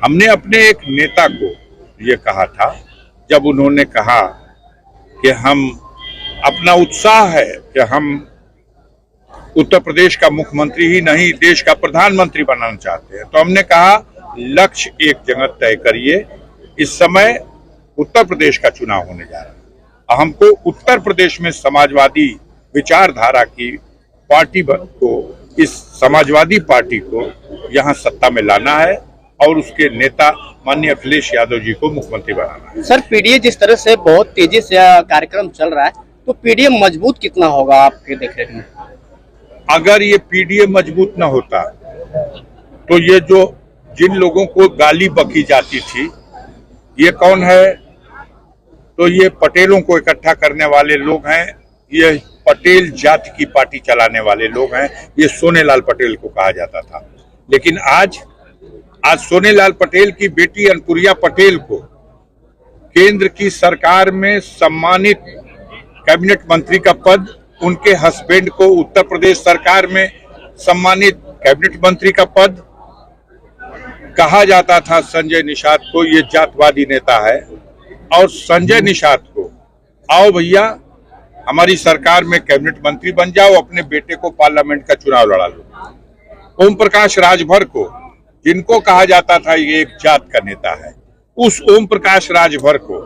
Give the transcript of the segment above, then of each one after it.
हमने अपने एक नेता को ये कहा था, जब उन्होंने कहा कि हम अपना उत्साह है कि हम उत्तर प्रदेश का मुख्यमंत्री ही नहीं देश का प्रधानमंत्री बनाना चाहते हैं, तो हमने कहा लक्ष्य एक जगह तय करिए। इस समय उत्तर प्रदेश का चुनाव होने जा रहा है। हमको उत्तर प्रदेश में समाजवादी विचारधारा की पार्टी को, इस समाजवादी पार्टी को यहाँ सत्ता में लाना है और उसके नेता माननीय अखिलेश यादव जी को मुख्यमंत्री बनाना है। सर, पीडीए जिस तरह से बहुत तेजी से कार्यक्रम चल रहा है, तो पीडीए मजबूत कितना होगा आपके देखने में? अगर ये पीडीए मजबूत न होता तो ये जो जिन लोगों को गाली बकी जाती थी, ये कौन है? तो ये पटेलों को इकट्ठा करने वाले लोग हैं, ये पटेल जाति की पार्टी चलाने वाले लोग हैं। ये सोनेलाल पटेल को कहा जाता था, लेकिन आज सोनेलाल पटेल की बेटी अनुप्रिया पटेल को केंद्र की सरकार में सम्मानित कैबिनेट मंत्री का पद, उनके हस्बैंड को उत्तर प्रदेश सरकार में सम्मानित कैबिनेट मंत्री का पद, कहा जाता था संजय निषाद को ये जातवादी नेता है, और संजय निषाद को आओ भैया हमारी सरकार में कैबिनेट मंत्री बन जाओ, अपने बेटे को पार्लियामेंट का चुनाव लड़ा लो। ओम प्रकाश राजभर को, जिनको कहा जाता था ये एक जात का नेता है, उस ओम प्रकाश राजभर को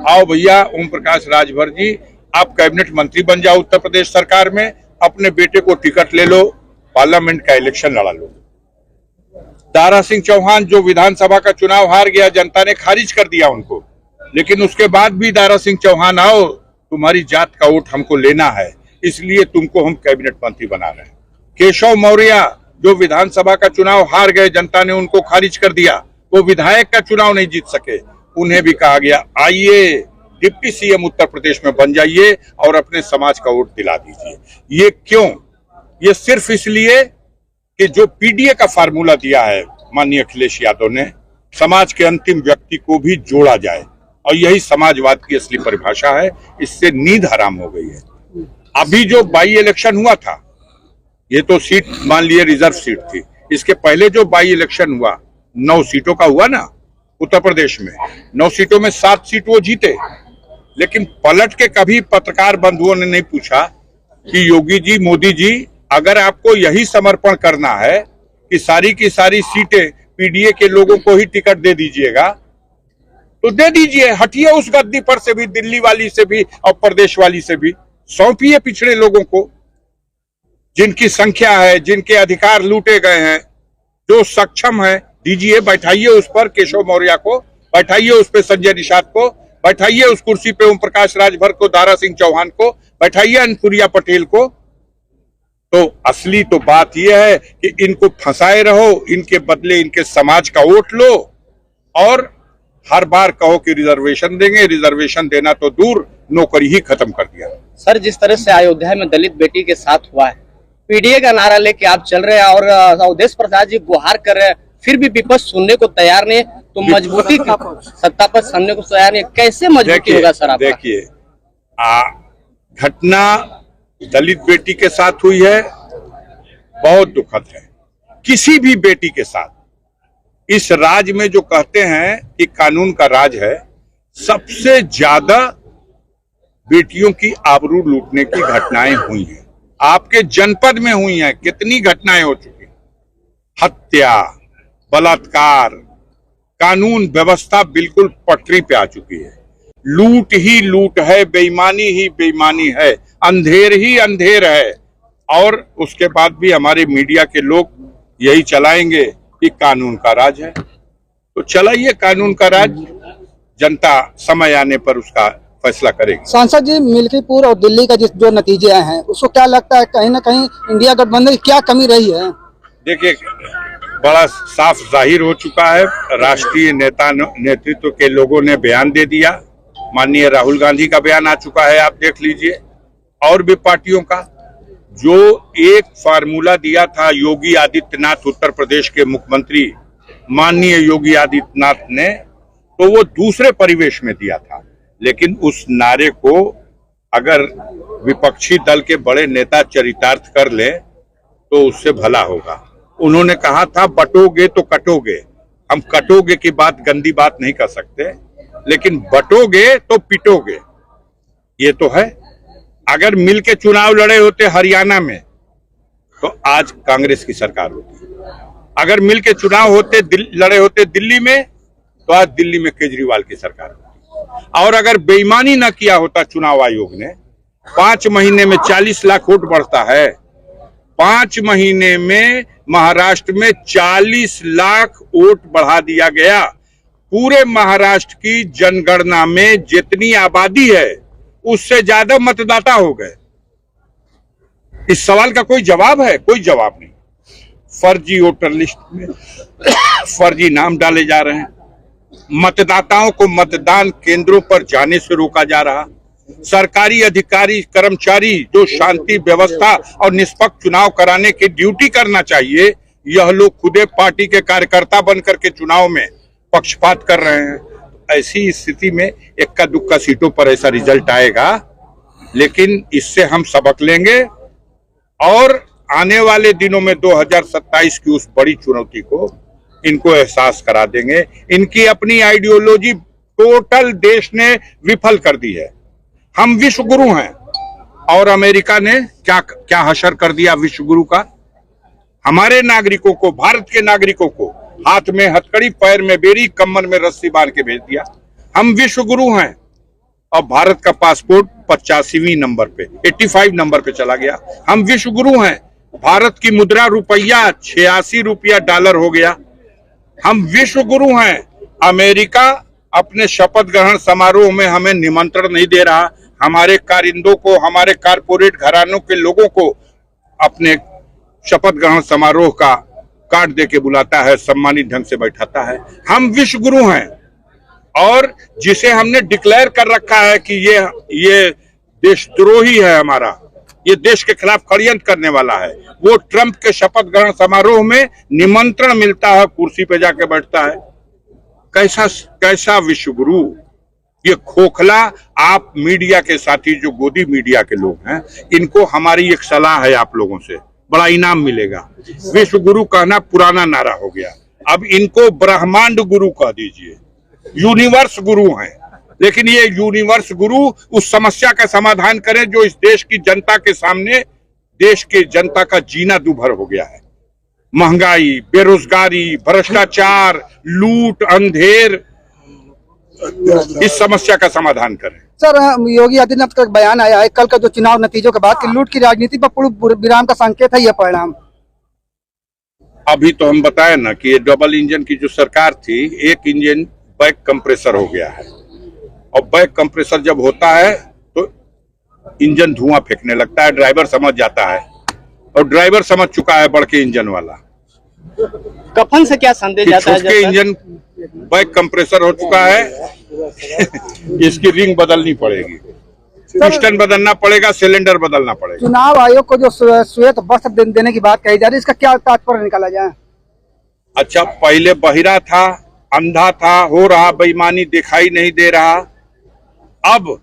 आओ भैया ओम प्रकाश राजभर जी आप कैबिनेट मंत्री बन जाओ उत्तर प्रदेश सरकार में, अपने बेटे को टिकट ले लो, पार्लियामेंट का इलेक्शन लड़ा लो। दारा सिंह चौहान जो विधानसभा का चुनाव हार गया, जनता ने खारिज कर दिया उनको, लेकिन उसके बाद भी दारा सिंह चौहान आओ तुम्हारी जात का वोट हमको लेना है, इसलिए तुमको हम कैबिनेट मंत्री बना रहे हैं। केशव मौर्य जो विधानसभा का चुनाव हार गए, जनता ने उनको खारिज कर दिया, वो विधायक का चुनाव नहीं जीत सके, उन्हें भी कहा गया आइए डिप्टी सीएम उत्तर प्रदेश में बन जाइए और अपने समाज का वोट दिला दीजिए। ये क्यों? ये सिर्फ इसलिए कि जो पीडीए का फार्मूला दिया है माननीय अखिलेश यादव ने, समाज के अंतिम व्यक्ति को भी जोड़ा जाए, और यही समाजवाद की असली परिभाषा है। इससे नींद हराम हो गई है। अभी जो बाई इलेक्शन हुआ था, ये तो सीट मान लिए रिजर्व सीट थी, इसके पहले जो बाई इलेक्शन हुआ 9 सीटों का हुआ ना उत्तर प्रदेश में, 9 सीटों में 7 सीट वो जीते, लेकिन पलट के कभी पत्रकार बंधुओं ने नहीं पूछा कि योगी जी, मोदी जी, अगर आपको यही समर्पण करना है कि सारी की सारी सीटें पीडीए के लोगों को ही टिकट दे दीजिएगा, तो दे दीजिए, हटिए उस गद्दी पर से भी, दिल्ली वाली से भी और प्रदेश वाली से भी, सौंपिए पिछड़े लोगों को, जिनकी संख्या है, जिनके अधिकार लूटे गए हैं, जो सक्षम है, दीजिए, बैठाइए उस पर केशव मौर्य को, बैठाइए उस पर संजय निषाद को, बैठाइए उस कुर्सी पे ओम प्रकाश राजभर को, दारा सिंह चौहान को, बैठाइए अनुप्रिया पटेल को। तो असली तो बात यह है कि इनको फंसाए रहो, इनके बदले इनके समाज का वोट लो, और हर बार कहो कि रिजर्वेशन देंगे, रिजर्वेशन देना तो दूर, नौकरी ही खत्म कर दिया। सर, जिस तरह से अयोध्या में दलित बेटी के साथ हुआ है, पीडीए का नारा लेके आप चल रहे हैं और अवधेश प्रसाद जी गुहार कर रहे हैं, फिर भी विपक्ष सुनने को तैयार नहीं, तो मजबूती सत्ता पर सुनने को तैयार नहीं, कैसे मजबूती होगा सर आपका? देखिए, घटना दलित बेटी के साथ हुई है, बहुत दुखद है। किसी भी बेटी के साथ, इस राज्य में जो कहते हैं कि कानून का राज है, सबसे ज्यादा बेटियों की आबरू लूटने की घटनाएं हुई हैं। आपके जनपद में हुई हैं, कितनी घटनाएं हो चुकी, हत्या, बलात्कार, कानून व्यवस्था बिल्कुल पटरी पे आ चुकी है। लूट ही लूट है, बेईमानी ही बेईमानी है, अंधेर ही अंधेर है, और उसके बाद भी हमारे मीडिया के लोग यही चलाएंगे कि कानून का राज है। तो चलाइए कानून का राज, जनता समय आने पर उसका फैसला करेगी। सांसद जी, मिल्कीपुर और दिल्ली का जो नतीजे आए हैं, उसको क्या लगता है, कहीं ना कहीं इंडिया गठबंधन की क्या कमी रही है? देखिए, बड़ा साफ जाहिर हो चुका है। राष्ट्रीय नेतृत्व के लोगों ने बयान दे दिया, माननीय राहुल गांधी का बयान आ चुका है, आप देख लीजिए, और भी पार्टियों का। जो एक फार्मूला दिया था योगी आदित्यनाथ, उत्तर प्रदेश के मुख्यमंत्री माननीय योगी आदित्यनाथ ने, तो वो दूसरे परिवेश में दिया था, लेकिन उस नारे को अगर विपक्षी दल के बड़े नेता चरितार्थ कर ले तो उससे भला होगा। उन्होंने कहा था बटोगे तो कटोगे, हम कटोगे की बात, गंदी बात नहीं कर सकते, लेकिन बटोगे तो पिटोगे, ये तो है। अगर मिलके चुनाव लड़े होते हरियाणा में तो आज कांग्रेस की सरकार होती। अगर मिलके चुनाव लड़े होते दिल्ली में तो आज दिल्ली में केजरीवाल की सरकार होती। और अगर बेईमानी न किया होता चुनाव आयोग ने, 5 महीने में 40 लाख वोट बढ़ता है, 5 महीने में महाराष्ट्र में 40 लाख वोट बढ़ा दिया गया। पूरे महाराष्ट्र की जनगणना में जितनी आबादी है उससे ज्यादा मतदाता हो गए। इस सवाल का कोई जवाब है? कोई जवाब नहीं। फर्जी वोटर लिस्ट में फर्जी नाम डाले जा रहे हैं, मतदाताओं को मतदान केंद्रों पर जाने से रोका जा रहा, सरकारी अधिकारी कर्मचारी जो शांति व्यवस्था और निष्पक्ष चुनाव कराने की ड्यूटी करना चाहिए, यह लोग खुदे पार्टी के कार्यकर्ता बनकर के चुनाव में पक्षपात कर रहे हैं। ऐसी स्थिति में इक्का दुक्का सीटों पर ऐसा रिजल्ट आएगा, लेकिन इससे हम सबक लेंगे और आने वाले दिनों में 2027 की उस बड़ी चुनौती को इनको एहसास करा देंगे। इनकी अपनी आइडियोलॉजी टोटल देश ने विफल कर दी है। हम विश्व गुरु हैं और अमेरिका ने क्या हशर कर दिया विश्व गुरु का। हमारे नागरिकों को, भारत के नागरिकों को हाथ में हथकड़ी, पैर में बेड़ी, कमर में रस्सी बांध के भेज दिया। हम विश्व गुरु हैं और भारत का पासपोर्ट 85वीं नंबर पे, 85 नंबर पे चला गया। हम विश्व गुरु हैं, भारत की मुद्रा रुपया 86 रुपया डॉलर हो गया। हम विश्व गुरु हैं, अमेरिका अपने शपथ ग्रहण समारोह में हमें निमंत्रण नहीं दे रहा, हमारे कारिंदों को, हमारे कारपोरेट घरानों के लोगों को अपने शपथ ग्रहण समारोह का कार्ड दे के बुलाता है, सम्मानित ढंग से बैठाता है। हम विश्व गुरु हैं और जिसे हमने डिक्लेयर कर रखा है कि ये देशद्रोही है, हमारा ये देश के खिलाफ षड्यंत्र करने वाला है, वो ट्रंप के शपथ ग्रहण समारोह में निमंत्रण मिलता है, कुर्सी पे जाके बैठता है। कैसा विश्व गुरु? ये खोखला आप मीडिया के साथी जो गोदी मीडिया के लोग हैं, इनको हमारी एक सलाह है आप लोगों से, बड़ा इनाम मिलेगा। विश्व गुरु कहना पुराना नारा हो गया, अब इनको ब्रह्मांड गुरु कह दीजिए। यूनिवर्स गुरु हैं, लेकिन ये यूनिवर्स गुरु उस समस्या का समाधान करें जो इस देश की जनता के सामने, देश के जनता का जीना दूभर हो गया है। महंगाई, बेरोजगारी, भ्रष्टाचार, लूट, अंधेर, इस समस्या का समाधान करें। सर, योगी आदित्यनाथ का बयान आया है कल का जो चुनाव नतीजों के बाद कि लूट की राजनीति पर पूर्ण विराम का संकेत है यह परिणाम। अभी तो हम बताए ना कि ये डबल इंजन की जो सरकार थी, एक इंजन बैक कंप्रेसर हो गया है और बैक कंप्रेसर जब होता है तो इंजन धुआं फेंकने लगता है, ड्राइवर समझ जाता है और ड्राइवर समझ चुका है बड़के इंजन वाला। कफन से क्या संदेश जाता है? छोटे इंजन बैक कंप्रेसर हो चुका है, इसकी रिंग बदलनी पड़ेगी, पिस्टन बदलना पड़ेगा, सिलेंडर बदलना पड़ेगा। चुनाव आयोग को जो श्वेत वस्त्र देने की बात कही जा रही है, इसका क्या तात्पर्य निकाला जाए? अच्छा, पहले बहिरा था, अंधा था, हो रहा बेईमानी, दिखाई नहीं दे रहा, अब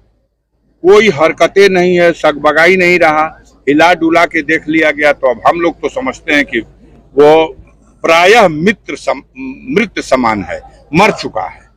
कोई हरकतें नहीं है, सकबगाई नहीं रहा, हिला डुला के देख लिया गया, तो अब हम लोग तो समझते हैं कि वो प्रायः मृत समान है, मर चुका है।